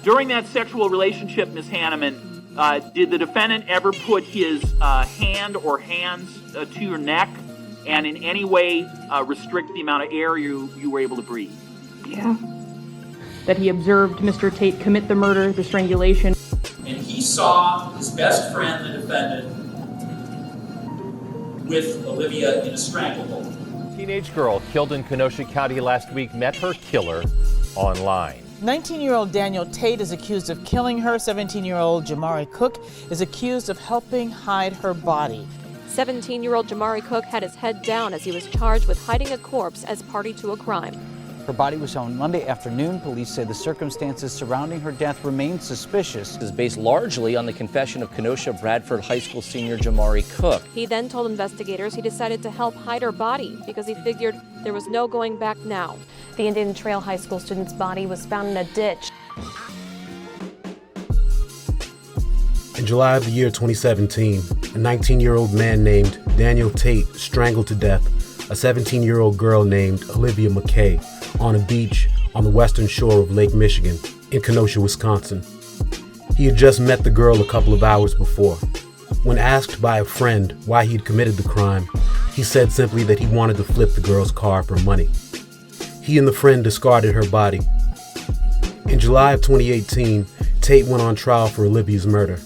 During that sexual relationship, Ms. Hanneman, did the defendant ever put his hand or hands to your neck and in any way restrict the amount of air you were able to breathe? Yeah. That he observed Mr. Tate commit the murder, the strangulation. And he saw his best friend, the defendant, with Olivia in a stranglehold. Teenage girl killed in Kenosha County last week met her killer online. 19-year-old Daniel Tate is accused of killing her. 17-year-old Jamari Cook is accused of helping hide her body. 17-year-old Jamari Cook had his head down as he was charged with hiding a corpse as party to a crime. Her body was found Monday afternoon. Police say the circumstances surrounding her death remain suspicious. This is based largely on the confession of Kenosha Bradford High School senior Jamari Cook. He then told investigators he decided to help hide her body because he figured there was no going back now. The Indian Trail High School student's body was found in a ditch. In July of the year 2017, a 19-year-old man named Daniel Tate strangled to death a 17-year-old girl named Olivia Mackay on a beach on the western shore of Lake Michigan in Kenosha, Wisconsin. He had just met the girl a couple of hours before. When asked by a friend why he had committed the crime, he said simply that he wanted to flip the girl's car for money. He and the friend discarded her body. In July of 2018, Tate went on trial for Olivia's murder.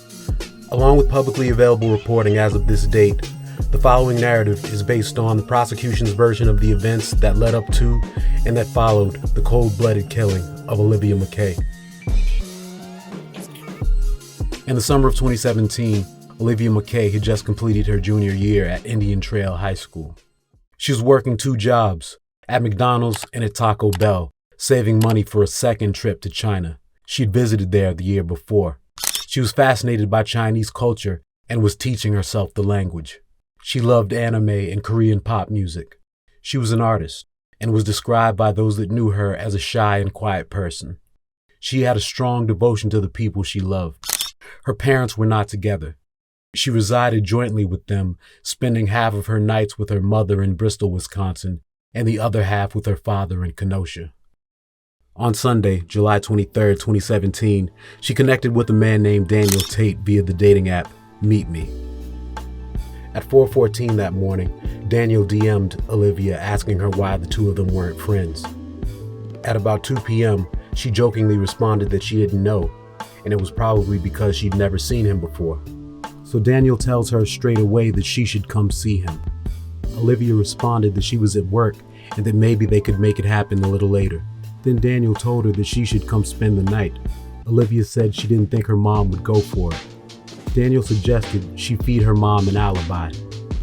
Along with publicly available reporting as of this date, the following narrative is based on the prosecution's version of the events that led up to and that followed the cold-blooded killing of Olivia Mackay. In the summer of 2017, Olivia Mackay had just completed her junior year at Indian Trail High School. She was working 2 jobs, at McDonald's and at Taco Bell, saving money for a second trip to China. She'd visited there the year before. She was fascinated by Chinese culture and was teaching herself the language. She loved anime and Korean pop music. She was an artist and was described by those that knew her as a shy and quiet person. She had a strong devotion to the people she loved. Her parents were not together. She resided jointly with them, spending half of her nights with her mother in Bristol, Wisconsin, and the other half with her father in Kenosha. On Sunday, July 23, 2017, she connected with a man named Daniel Tate via the dating app Meet Me. At 4:14 that morning, Daniel DM'd Olivia asking her why the two of them weren't friends. At about 2 p.m., she jokingly responded that she didn't know, and it was probably because she'd never seen him before. So Daniel tells her straight away that she should come see him. Olivia responded that she was at work and that maybe they could make it happen a little later. Then Daniel told her that she should come spend the night. Olivia said she didn't think her mom would go for it. Daniel suggested she feed her mom an alibi.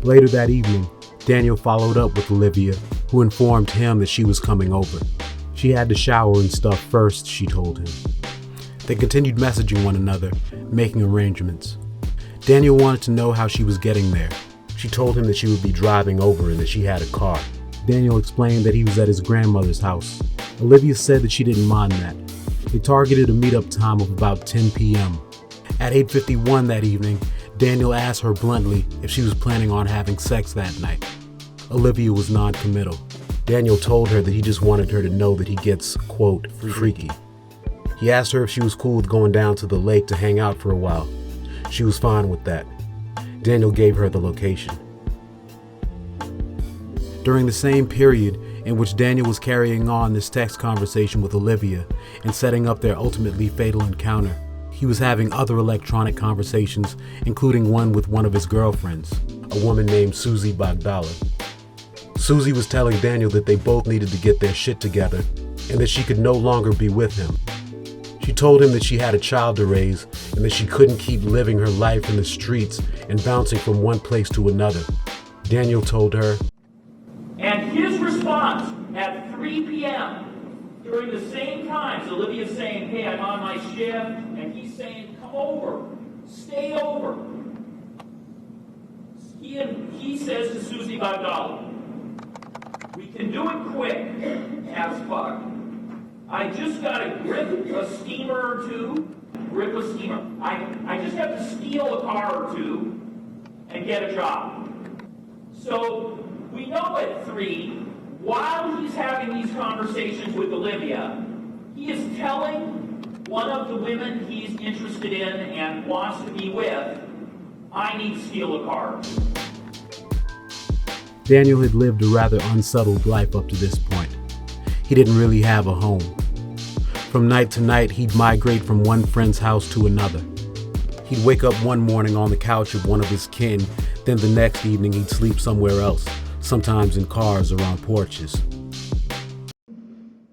Later that evening, Daniel followed up with Olivia, who informed him that she was coming over. She had to shower and stuff first, she told him. They continued messaging one another, making arrangements. Daniel wanted to know how she was getting there. She told him that she would be driving over and that she had a car. Daniel explained that he was at his grandmother's house. Olivia said that she didn't mind that. They targeted a meetup time of about 10 p.m. At 8:51 that evening, Daniel asked her bluntly if she was planning on having sex that night. Olivia was non-committal. Daniel told her that he just wanted her to know that he gets, quote, freaky. He asked her if she was cool with going down to the lake to hang out for a while. She was fine with that. Daniel gave her the location. During the same period in which Daniel was carrying on this text conversation with Olivia and setting up their ultimately fatal encounter, he was having other electronic conversations, including one with one of his girlfriends, a woman named Susie Bogdala. Susie was telling Daniel that they both needed to get their shit together and that she could no longer be with him. She told him that she had a child to raise and that she couldn't keep living her life in the streets and bouncing from one place to another. Daniel told her, and his response at 3 p.m. during the same times, Olivia's saying, hey, I'm on my shift, and he's saying, come over, stay over. He says to Susie Bogdala, we can do it quick as fuck. I just gotta grip a steamer or two, I just have to steal a car or two and get a job. So we know at 3, while he's having these conversations with Olivia, he is telling one of the women he's interested in and wants to be with, I need to steal a car. Daniel had lived a rather unsettled life up to this point. He didn't really have a home. From night to night, he'd migrate from one friend's house to another. He'd wake up one morning on the couch of one of his kin, then the next evening he'd sleep somewhere else, sometimes in cars or on porches.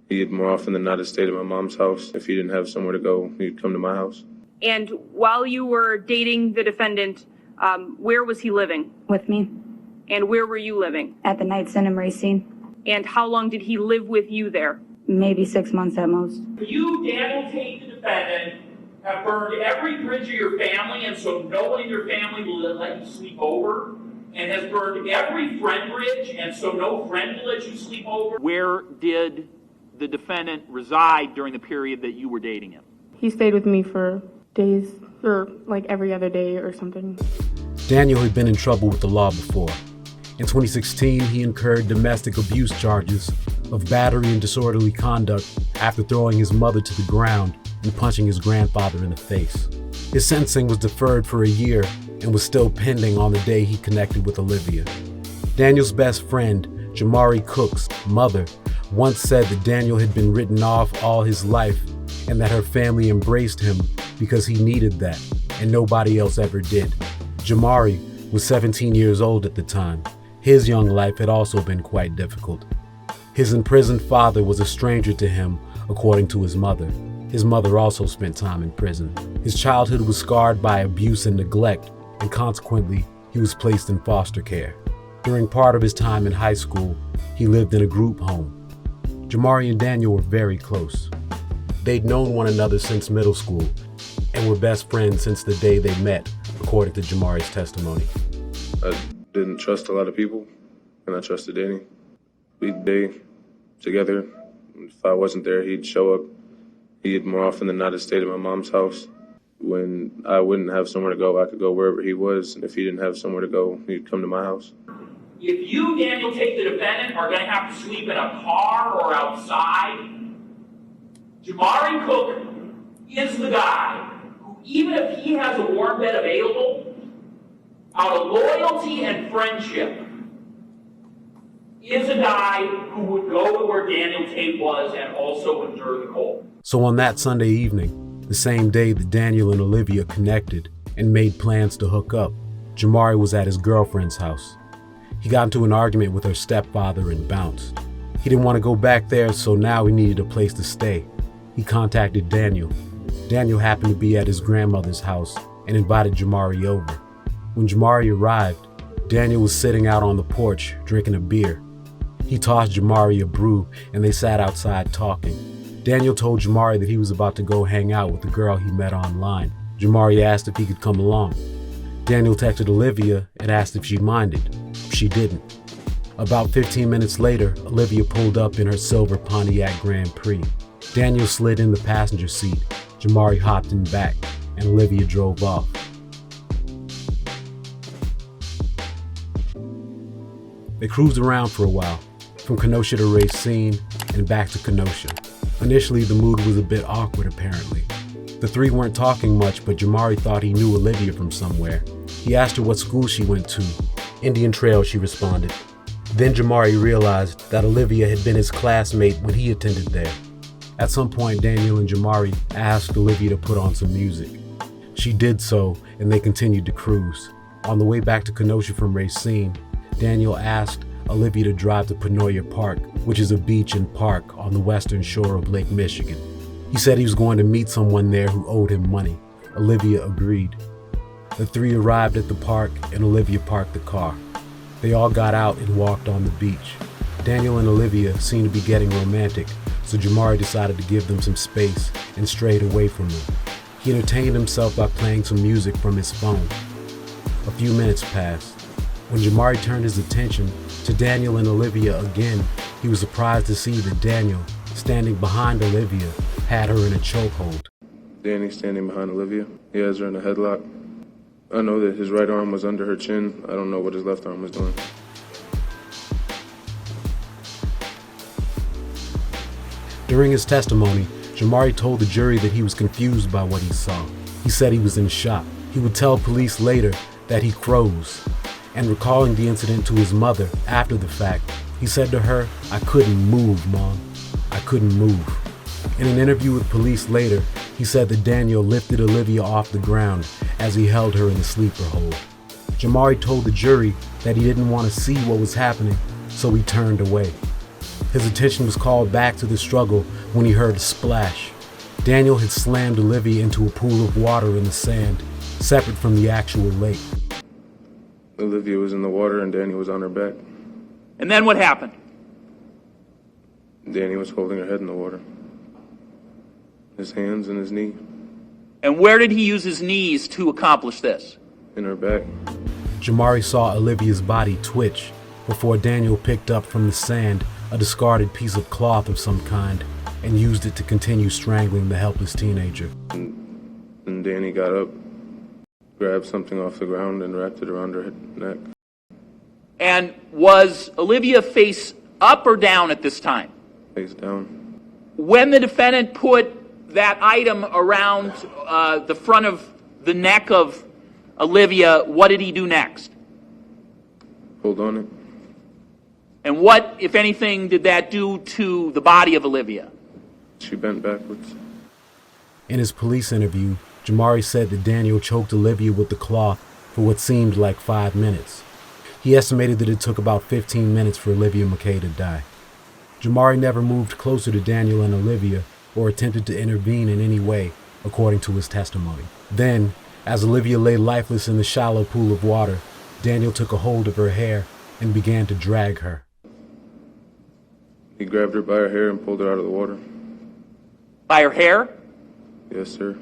He'd more often than not have stayed at my mom's house. If he didn't have somewhere to go, he'd come to my house. And while you were dating the defendant, where was he living? With me. And where were you living? At the Night Inn in Racine. And how long did he live with you there? Maybe 6 months at most. You, Daniel Tate, the defendant, have burned every bridge of your family, and so no one in your family will let you sleep over, and has burned every friend bridge, and so no friend will let you sleep over. Where did the defendant reside during the period that you were dating him? He stayed with me for days, or like every other day or something. Daniel had been in trouble with the law before. In 2016, he incurred domestic abuse charges of battery and disorderly conduct after throwing his mother to the ground and punching his grandfather in the face. His sentencing was deferred for a year and was still pending on the day he connected with Olivia. Daniel's best friend, Jamari Cook's mother, once said that Daniel had been written off all his life and that her family embraced him because he needed that, and nobody else ever did. Jamari was 17 years old at the time. His young life had also been quite difficult. His imprisoned father was a stranger to him, according to his mother. His mother also spent time in prison. His childhood was scarred by abuse and neglect, and consequently, he was placed in foster care. During part of his time in high school, he lived in a group home. Jamari and Daniel were very close. They'd known one another since middle school and were best friends since the day they met, according to Jamari's testimony. I didn't trust a lot of people, and I trusted Danny. We'd day together. If I wasn't there, he'd show up. He'd more often than not have stayed at my mom's house. When I wouldn't have somewhere to go, I could go wherever he was. And if he didn't have somewhere to go, he'd come to my house. If you, Daniel Tate, the defendant, are going to have to sleep in a car or outside, Jamari Cook is the guy who, even if he has a warm bed available, out of loyalty and friendship, is a guy who would go to where Daniel Tate was and also endure the cold. So on that Sunday evening, the same day that Daniel and Olivia connected and made plans to hook up, Jamari was at his girlfriend's house. He got into an argument with her stepfather and bounced. He didn't want to go back there, so now he needed a place to stay. He contacted Daniel. Daniel happened to be at his grandmother's house and invited Jamari over. When Jamari arrived, Daniel was sitting out on the porch drinking a beer. He tossed Jamari a brew and they sat outside talking. Daniel told Jamari that he was about to go hang out with the girl he met online. Jamari asked if he could come along. Daniel texted Olivia and asked if she minded. She didn't. About 15 minutes later, Olivia pulled up in her silver Pontiac Grand Prix. Daniel slid in the passenger seat, Jamari hopped in back, and Olivia drove off. They cruised around for a while, from Kenosha to Racine and back to Kenosha. Initially, the mood was a bit awkward apparently. The three weren't talking much, but Jamari thought he knew Olivia from somewhere. He asked her what school she went to. Indian Trail, she responded. Then Jamari realized that Olivia had been his classmate when he attended there. At some point, Daniel and Jamari asked Olivia to put on some music. She did so, and they continued to cruise. On the way back to Kenosha from Racine, Daniel asked Olivia to drive to Panoia Park, which is a beach and park on the western shore of Lake Michigan. He said he was going to meet someone there who owed him money. Olivia agreed. The three arrived at the park and Olivia parked the car. They all got out and walked on the beach. Daniel and Olivia seemed to be getting romantic, so Jamari decided to give them some space and strayed away from them. He entertained himself by playing some music from his phone. A few minutes passed. When Jamari turned his attention to Daniel and Olivia again, he was surprised to see that Daniel, standing behind Olivia, had her in a chokehold. Danny's standing behind Olivia. He has her in a headlock. I know that his right arm was under her chin. I don't know what his left arm was doing. During his testimony, Jamari told the jury that he was confused by what he saw. He said he was in shock. He would tell police later that he froze. And recalling the incident to his mother after the fact, he said to her, "I couldn't move, Mom. I couldn't move." In an interview with police later, he said that Daniel lifted Olivia off the ground as he held her in the sleeper hold. Jamari told the jury that he didn't want to see what was happening, so he turned away. His attention was called back to the struggle when he heard a splash. Daniel had slammed Olivia into a pool of water in the sand, separate from the actual lake. Olivia was in the water and Danny was on her back. And then what happened? Danny was holding her head in the water. His hands and his knee. And where did he use his knees to accomplish this? In her back. Jamari saw Olivia's body twitch before Daniel picked up from the sand a discarded piece of cloth of some kind and used it to continue strangling the helpless teenager. And Danny got up, grabbed something off the ground and wrapped it around her neck. And was Olivia face up or down at this time? Face down. When the defendant put that item around the front of the neck of Olivia, what did he do next? Hold on it. And what, if anything, did that do to the body of Olivia? She bent backwards. In his police interview, Jamari said that Daniel choked Olivia with the cloth for what seemed like 5 minutes. He estimated that it took about 15 minutes for Olivia Mackay to die. Jamari never moved closer to Daniel and Olivia or attempted to intervene in any way, according to his testimony. Then, as Olivia lay lifeless in the shallow pool of water, Daniel took a hold of her hair and began to drag her. He grabbed her by her hair and pulled her out of the water. By her hair? Yes, sir.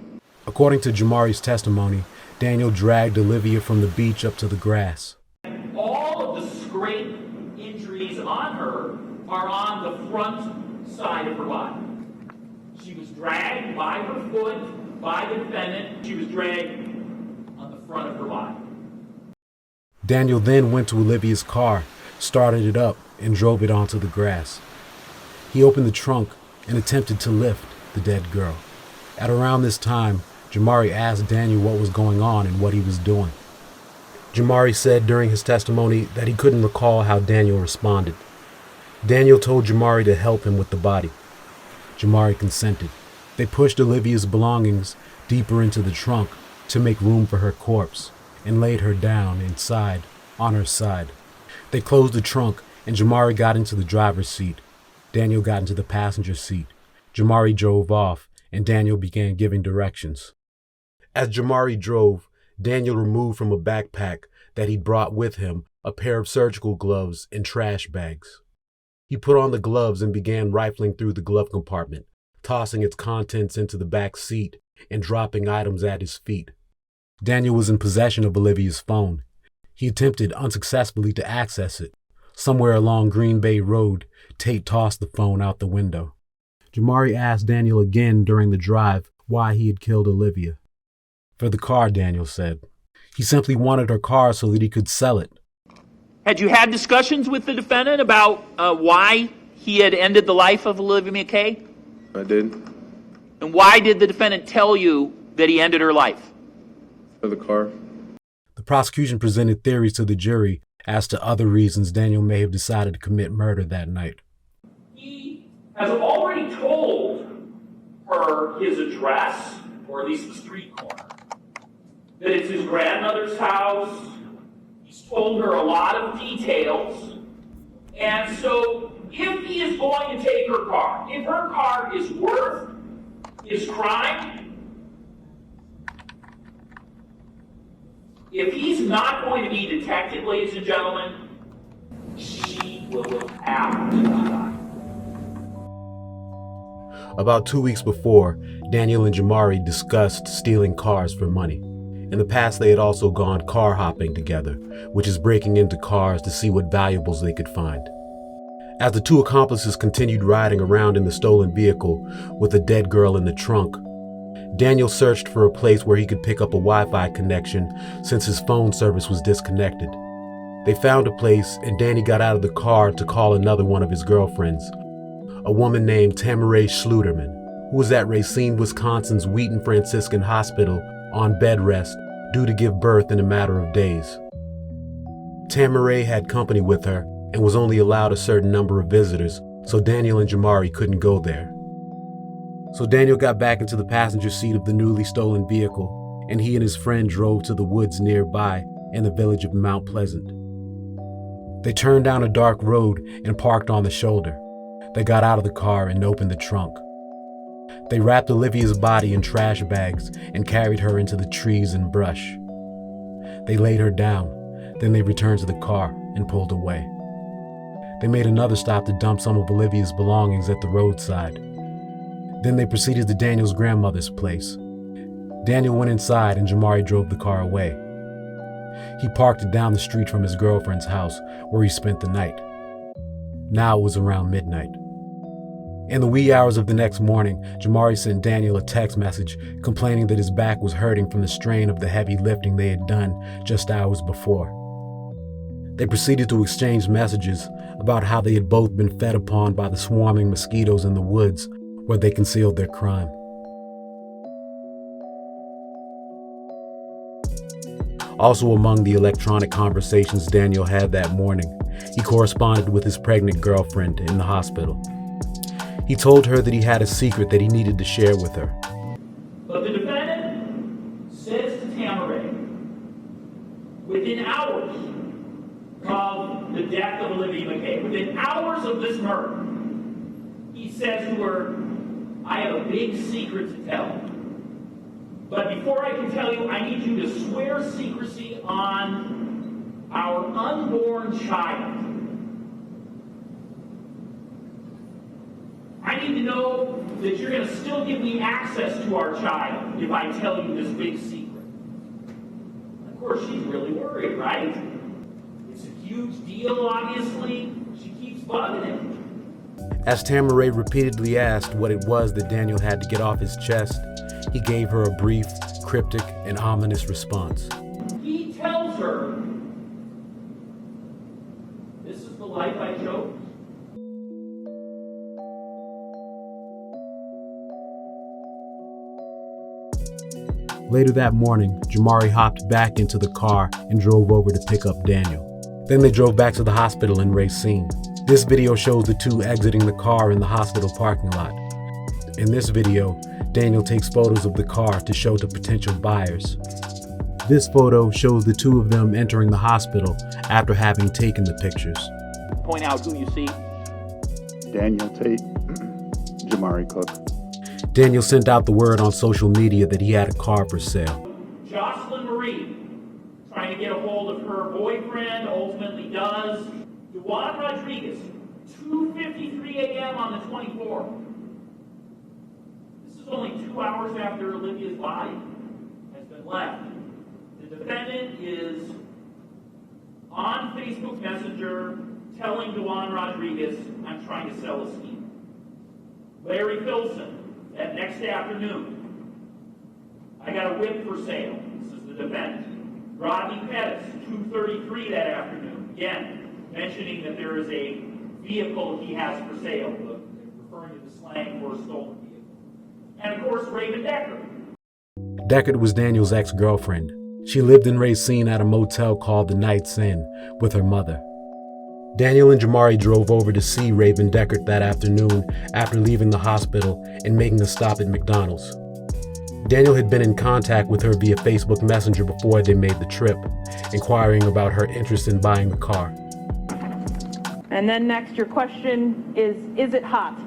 According to Jamari's testimony, Daniel dragged Olivia from the beach up to the grass. All of the scrape injuries on her are on the front side of her body. She was dragged by her foot, by the defendant. She was dragged on the front of her body. Daniel then went to Olivia's car, started it up, and drove it onto the grass. He opened the trunk and attempted to lift the dead girl. At around this time, Jamari asked Daniel what was going on and what he was doing. Jamari said during his testimony that he couldn't recall how Daniel responded. Daniel told Jamari to help him with the body. Jamari consented. They pushed Olivia's belongings deeper into the trunk to make room for her corpse and laid her down inside on her side. They closed the trunk and Jamari got into the driver's seat. Daniel got into the passenger seat. Jamari drove off and Daniel began giving directions. As Jamari drove, Daniel removed from a backpack that he'd brought with him a pair of surgical gloves and trash bags. He put on the gloves and began rifling through the glove compartment, tossing its contents into the back seat and dropping items at his feet. Daniel was in possession of Olivia's phone. He attempted unsuccessfully to access it. Somewhere along Green Bay Road, Tate tossed the phone out the window. Jamari asked Daniel again during the drive why he had killed Olivia. For the car, Daniel said. He simply wanted her car so that he could sell it. Had you had discussions with the defendant about why he had ended the life of Olivia Mackay? I did. And why did the defendant tell you that he ended her life? For the car. The prosecution presented theories to the jury as to other reasons Daniel may have decided to commit murder that night. He has already told her his address, or at least the street corner, that it's his grandmother's house. He's told her a lot of details. And so if he is going to take her car, if her car is worth his crime, if he's not going to be detected, ladies and gentlemen, she will have to die. About 2 weeks before, Daniel and Jamari discussed stealing cars for money. In the past, they had also gone car hopping together, which is breaking into cars to see what valuables they could find. As the two accomplices continued riding around in the stolen vehicle with a dead girl in the trunk, Daniel searched for a place where he could pick up a Wi-Fi connection since his phone service was disconnected. They found a place and Danny got out of the car to call another one of his girlfriends, a woman named Tamaray Schluterman. who was at Racine, Wisconsin's Wheaton Franciscan Hospital on bed rest due to give birth in a matter of days. Tamaray had company with her and was only allowed a certain number of visitors, so Daniel and Jamari couldn't go there. So Daniel got back into the passenger seat of the newly stolen vehicle, and he and his friend drove to the woods nearby in the village of Mount Pleasant. They turned down a dark road and parked on the shoulder. They got out of the car and opened the trunk. They wrapped Olivia's body in trash bags and carried her into the trees and brush. They laid her down, then they returned to the car and pulled away. They made another stop to dump some of Olivia's belongings at the roadside. Then they proceeded to Daniel's grandmother's place. Daniel went inside and Jamari drove the car away. He parked it down the street from his girlfriend's house, where he spent the night. Now it was around midnight. In the wee hours of the next morning, Jamari sent Daniel a text message complaining that his back was hurting from the strain of the heavy lifting they had done just hours before. They proceeded to exchange messages about how they had both been fed upon by the swarming mosquitoes in the woods where they concealed their crime. Also among the electronic conversations Daniel had that morning, he corresponded with his pregnant girlfriend in the hospital. He told her that he had a secret that he needed to share with her. But the defendant says to Tamaray, within hours of the death of Olivia Mackay, within hours of this murder, he says to her, I have a big secret to tell. But before I can tell you, I need you to swear secrecy on our unborn child. I need to know that you're going to still give me access to our child if I tell you this big secret. Of course, she's really worried, right? It's a huge deal, obviously. She keeps bugging him. As Tamaray repeatedly asked what it was that Daniel had to get off his chest, he gave her a brief, cryptic, and ominous response. He tells her, this is the life I chose. Later that morning, Jamari hopped back into the car and drove over to pick up Daniel. Then they drove back to the hospital in Racine. This video shows the two exiting the car in the hospital parking lot. In this video, Daniel takes photos of the car to show to potential buyers. This photo shows the two of them entering the hospital after having taken the pictures. Point out who you see. Daniel Tate, Jamari Cook. Daniel sent out the word on social media that he had a car for sale. Jocelyn Marie, trying to get a hold of her boyfriend, ultimately does. Juan Rodriguez, 2:53 a.m. on the 24th. This is only 2 hours after Olivia's body has been left. The defendant is on Facebook Messenger telling Juan Rodriguez, I'm trying to sell a scheme. Larry Filson, that next afternoon, I got a whip for sale. This is the defendant. Rodney Pettis, 2:33 that afternoon. Again, mentioning that there is a vehicle he has for sale, referring to the slang for a stolen vehicle. And of course, Raven Deckard. Deckard was Daniel's ex-girlfriend. She lived in Racine at a motel called the Knight's Inn with her mother. Daniel and Jamari drove over to see Raven Deckard that afternoon after leaving the hospital and making a stop at McDonald's. Daniel had been in contact with her via Facebook Messenger before they made the trip, inquiring about her interest in buying the car. And then next, your question is it hot?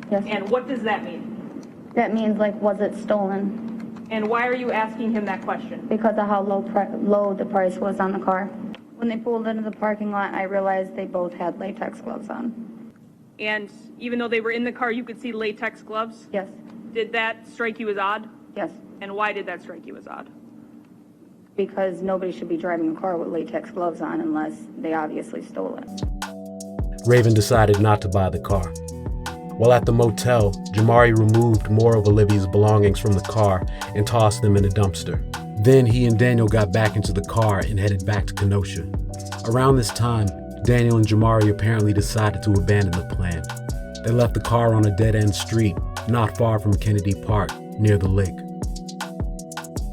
Yes. And what does that mean? That means, like, was it stolen? And why are you asking him that question? Because of how low the price was on the car. When they pulled into the parking lot, I realized they both had latex gloves on. And even though they were in the car, you could see latex gloves? Yes. Did that strike you as odd? Yes. And why did that strike you as odd? Because nobody should be driving a car with latex gloves on unless they obviously stole it. Raven decided not to buy the car. While at the motel, Jamari removed more of Olivia's belongings from the car and tossed them in a dumpster. Then he and Daniel got back into the car and headed back to Kenosha. Around this time, Daniel and Jamari apparently decided to abandon the plan. They left the car on a dead-end street not far from Kennedy Park, near the lake.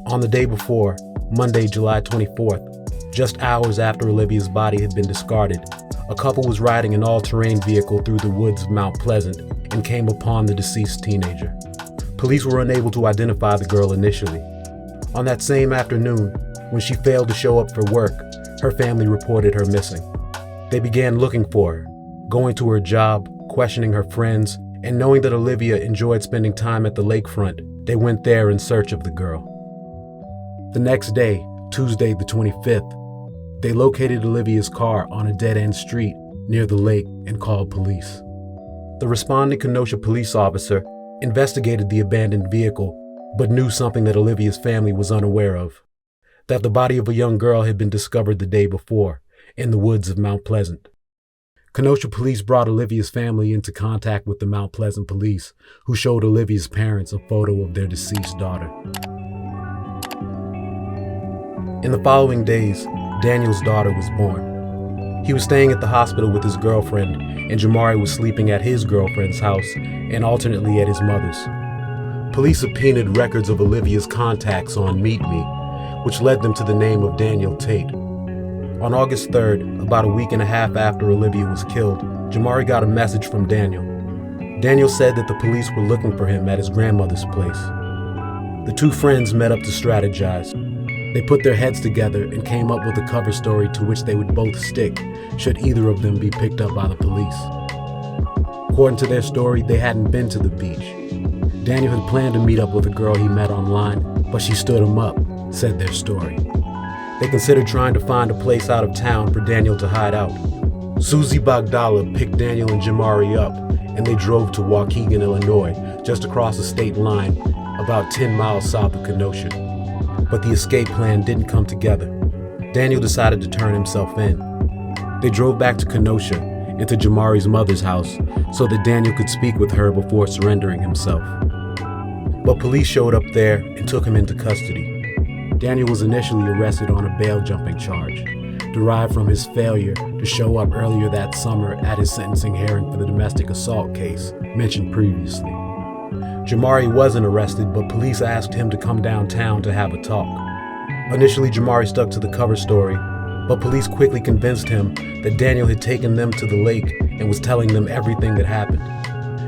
On the day before, Monday, July 24th, just hours after Olivia's body had been discarded, a couple was riding an all-terrain vehicle through the woods of Mount Pleasant and came upon the deceased teenager. Police were unable to identify the girl initially. On that same afternoon, when she failed to show up for work, her family reported her missing. They began looking for her, going to her job, questioning her friends, and knowing that Olivia enjoyed spending time at the lakefront, they went there in search of the girl. The next day, Tuesday the 25th, they located Olivia's car on a dead-end street near the lake and called police. The responding Kenosha police officer investigated the abandoned vehicle, but knew something that Olivia's family was unaware of: that the body of a young girl had been discovered the day before in the woods of Mount Pleasant. Kenosha police brought Olivia's family into contact with the Mount Pleasant police, who showed Olivia's parents a photo of their deceased daughter. In the following days, Daniel's daughter was born. He was staying at the hospital with his girlfriend, and Jamari was sleeping at his girlfriend's house and alternately at his mother's. Police subpoenaed records of Olivia's contacts on Meet Me, which led them to the name of Daniel Tate. On August 3rd, about a week and a half after Olivia was killed, Jamari got a message from Daniel. Daniel said that the police were looking for him at his grandmother's place. The two friends met up to strategize. They put their heads together and came up with a cover story to which they would both stick should either of them be picked up by the police. According to their story, they hadn't been to the beach. Daniel had planned to meet up with a girl he met online, but she stood him up, said their story. They considered trying to find a place out of town for Daniel to hide out. Susie Bagdala picked Daniel and Jamari up, and they drove to Waukegan, Illinois, just across the state line, about 10 miles south of Kenosha. But the escape plan didn't come together. Daniel decided to turn himself in. They drove back to Kenosha, into Jamari's mother's house, so that Daniel could speak with her before surrendering himself. But police showed up there and took him into custody. Daniel was initially arrested on a bail jumping charge, derived from his failure to show up earlier that summer at his sentencing hearing for the domestic assault case mentioned previously. Jamari wasn't arrested, but police asked him to come downtown to have a talk. Initially, Jamari stuck to the cover story, but police quickly convinced him that Daniel had taken them to the lake and was telling them everything that happened.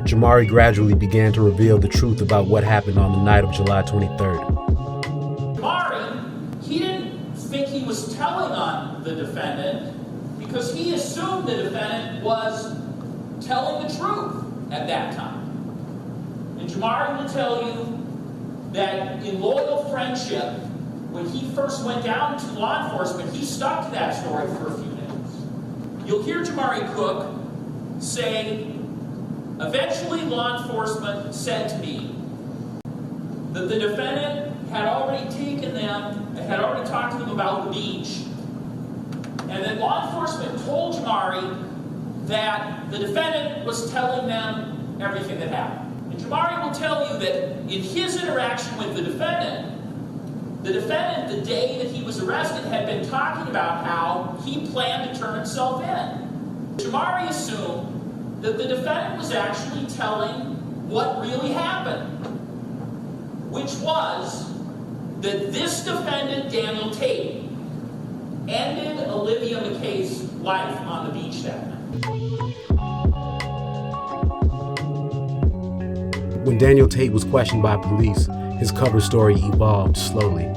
Jamari gradually began to reveal the truth about what happened on the night of July 23rd. Jamari, he didn't think he was telling on the defendant because he assumed the defendant was telling the truth at that time. And Jamari will tell you that in loyal friendship, when he first went down to law enforcement, he stuck to that story for a few days. You'll hear Jamari Cook say, eventually law enforcement said to me that the defendant had already had already talked to them about the beach, and that law enforcement told Jamari that the defendant was telling them everything that happened. And Jamari will tell you that in his interaction with the defendant, the day that he was arrested, had been talking about how he planned to turn himself in. Jamari assumed that the defendant was actually telling what really happened, which was that this defendant, Daniel Tate, ended Olivia Mackay's life on the beach that night. When Daniel Tate was questioned by police, his cover story evolved slowly.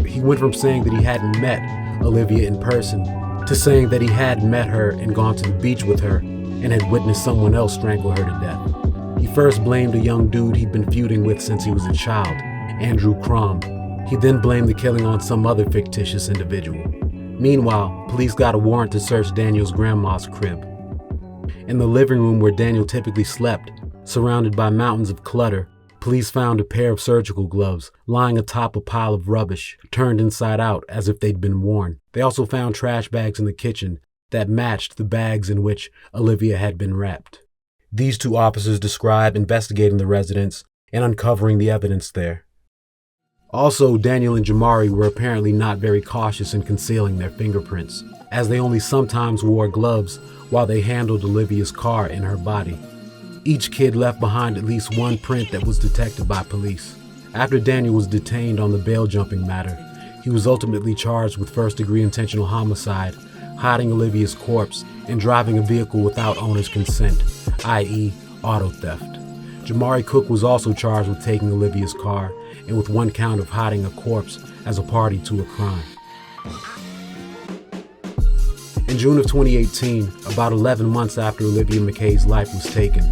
He went from saying that he hadn't met Olivia in person to saying that he had met her and gone to the beach with her and had witnessed someone else strangle her to death. He first blamed a young dude he'd been feuding with since he was a child, Andrew Crom. He then blamed the killing on some other fictitious individual. Meanwhile, police got a warrant to search Daniel's grandma's crib. In the living room where Daniel typically slept, surrounded by mountains of clutter, police found a pair of surgical gloves lying atop a pile of rubbish, turned inside out as if they'd been worn. They also found trash bags in the kitchen that matched the bags in which Olivia had been wrapped. These two officers describe investigating the residence and uncovering the evidence there. Also, Daniel and Jamari were apparently not very cautious in concealing their fingerprints, as they only sometimes wore gloves while they handled Olivia's car and her body. Each kid left behind at least one print that was detected by police. After Daniel was detained on the bail jumping matter, he was ultimately charged with first-degree intentional homicide, hiding Olivia's corpse, and driving a vehicle without owner's consent, i.e. auto theft. Jamari Cook was also charged with taking Olivia's car and with one count of hiding a corpse as a party to a crime. In June of 2018, about 11 months after Olivia Mackay's life was taken,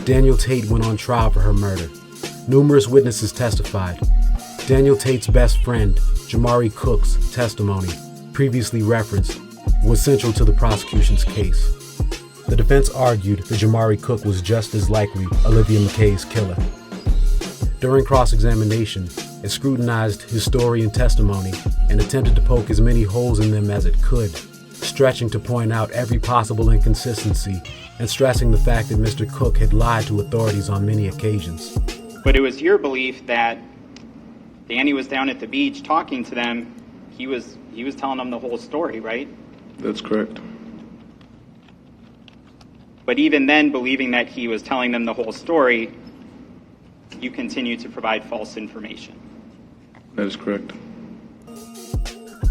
Daniel Tate went on trial for her murder. Numerous witnesses testified. Daniel Tate's best friend, Jamari Cook's testimony, previously referenced, was central to the prosecution's case. The defense argued that Jamari Cook was just as likely Olivia Mackay's killer. During cross-examination, it scrutinized his story and testimony and attempted to poke as many holes in them as it could, stretching to point out every possible inconsistency and stressing the fact that Mr. Cook had lied to authorities on many occasions. But it was your belief that Danny was down at the beach talking to them. He was telling them the whole story, right? That's correct. But even then, believing that he was telling them the whole story, you continue to provide false information. That is correct.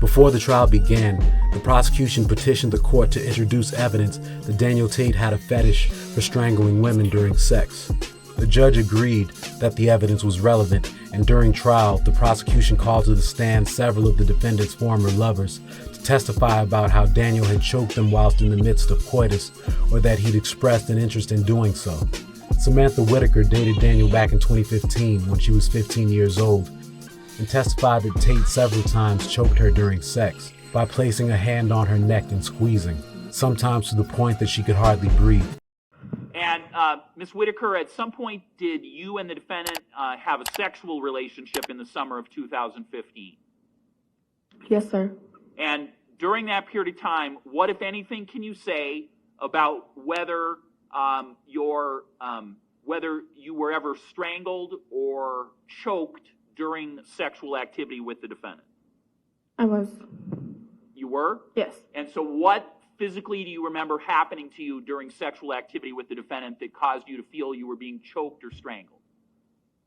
Before the trial began, the prosecution petitioned the court to introduce evidence that Daniel Tate had a fetish for strangling women during sex. The judge agreed that the evidence was relevant, and during trial, the prosecution called to the stand several of the defendant's former lovers to testify about how Daniel had choked them whilst in the midst of coitus, or that he'd expressed an interest in doing so. Samantha Whitaker dated Daniel back in 2015 when she was 15 years old, and testified that Tate several times choked her during sex by placing a hand on her neck and squeezing, sometimes to the point that she could hardly breathe. And Ms. Whitaker, at some point, did you and the defendant have a sexual relationship in the summer of 2015? Yes, sir. And during that period of time, what, if anything, can you say about whether whether you were ever strangled or choked during sexual activity with the defendant? I was. You were? Yes. And so what physically do you remember happening to you during sexual activity with the defendant that caused you to feel you were being choked or strangled?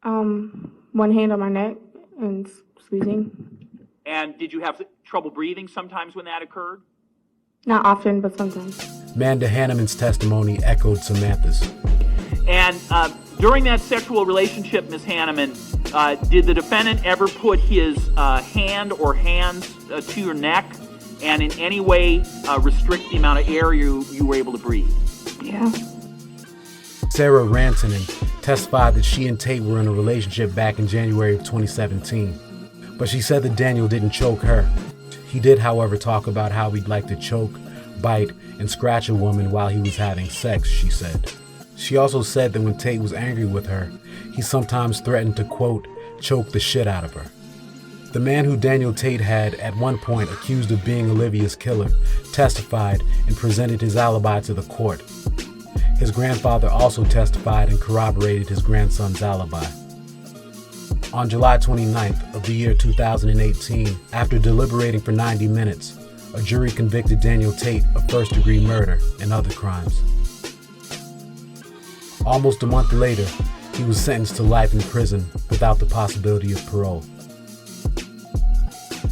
One hand on my neck and squeezing. And did you have trouble breathing sometimes when that occurred? Not often, but sometimes. Amanda Hanneman's testimony echoed Samantha's. And during that sexual relationship, Ms. Hanneman, did the defendant ever put his hand or hands to your neck and in any way restrict the amount of air you were able to breathe? Yeah. Sarah Rantanen testified that she and Tate were in a relationship back in January of 2017, but she said that Daniel didn't choke her. He did, however, talk about how he'd like to choke, bite, and scratch a woman while he was having sex, she said. She also said that when Tate was angry with her, he sometimes threatened to, quote, choke the shit out of her. The man who Daniel Tate had at one point accused of being Olivia's killer testified and presented his alibi to the court. His grandfather also testified and corroborated his grandson's alibi. On July 29th of the year 2018, after deliberating for 90 minutes, a jury convicted Daniel Tate of first-degree murder and other crimes. Almost a month later, he was sentenced to life in prison without the possibility of parole.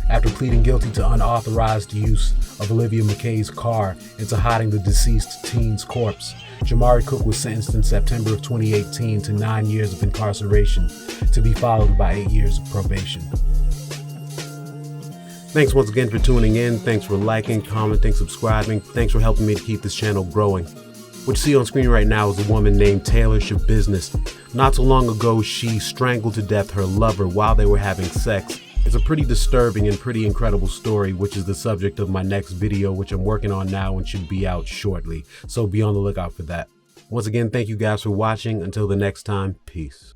After pleading guilty to unauthorized use of Olivia Mackay's car and to hiding the deceased teen's corpse, Jamari Cook was sentenced in September of 2018 to 9 years of incarceration, to be followed by 8 years of probation. Thanks once again for tuning in. Thanks for liking, commenting, subscribing. Thanks for helping me to keep this channel growing. What you see on screen right now is a woman named Taylor Business. Not so long ago, she strangled to death her lover while they were having sex. It's a pretty disturbing and pretty incredible story, which is the subject of my next video, which I'm working on now and should be out shortly. So be on the lookout for that. Once again, thank you guys for watching. Until the next time, peace.